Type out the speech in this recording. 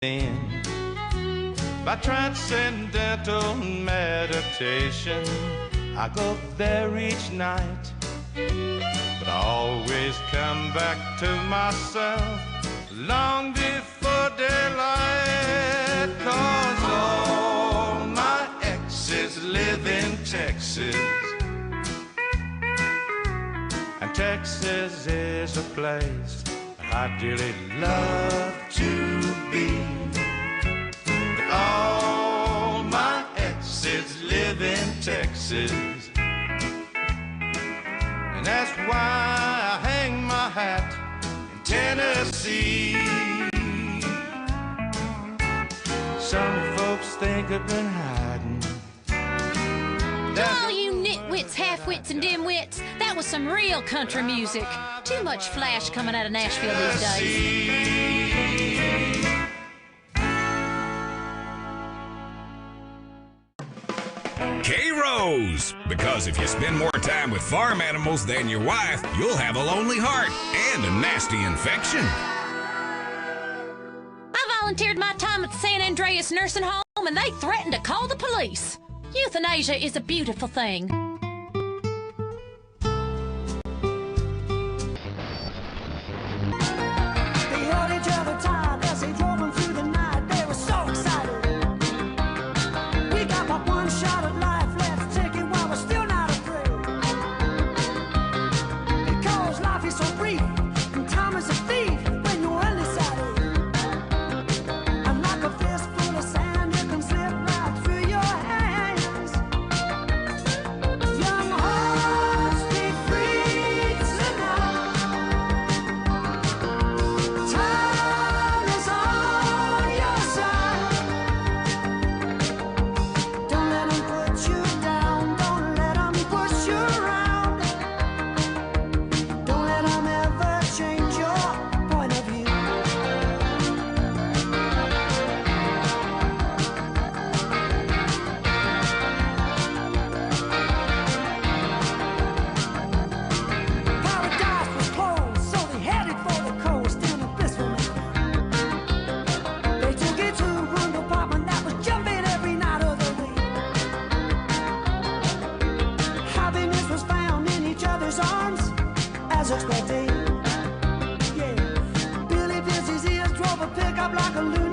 By transcendental meditation, I go there each night, but I always come back to myself long before daylight. 'Cause all my exes live in Texas, and Texas is a place I dearly love to be. But all my exes live in Texas, and that's why I hang my hat in Tennessee. Some folks think I've been hiding. To all you nitwits, half-wits, and dim-wits, that was some real country music. Too much flash coming out of Nashville these days. K-Rose, because if you spend more time with farm animals than your wife, you'll have a lonely heart and a nasty infection. I volunteered my time at the San Andreas nursing home, and they threatened to call the police. Euthanasia is a beautiful thing. They held each other tight as they drove them through the night. They were so excited. We got but one shot at life. Let's take it while we're still not afraid. Because life is so brief and time is a thief when you're undecided. And like a fistful of sand, you can slip right through your hands. Young hearts be free tonight. Time is on your side. Don't let them put you down. Don't let them push you around. Don't let them ever change your point of view. Paradise was closed, so they headed for the coast in a blissful mood. They took it to a room department that was jumping every night of the week. Happiness was found in each other's arms, as expected. Yeah, Billy Pierce's ears drove a pickup like a loon.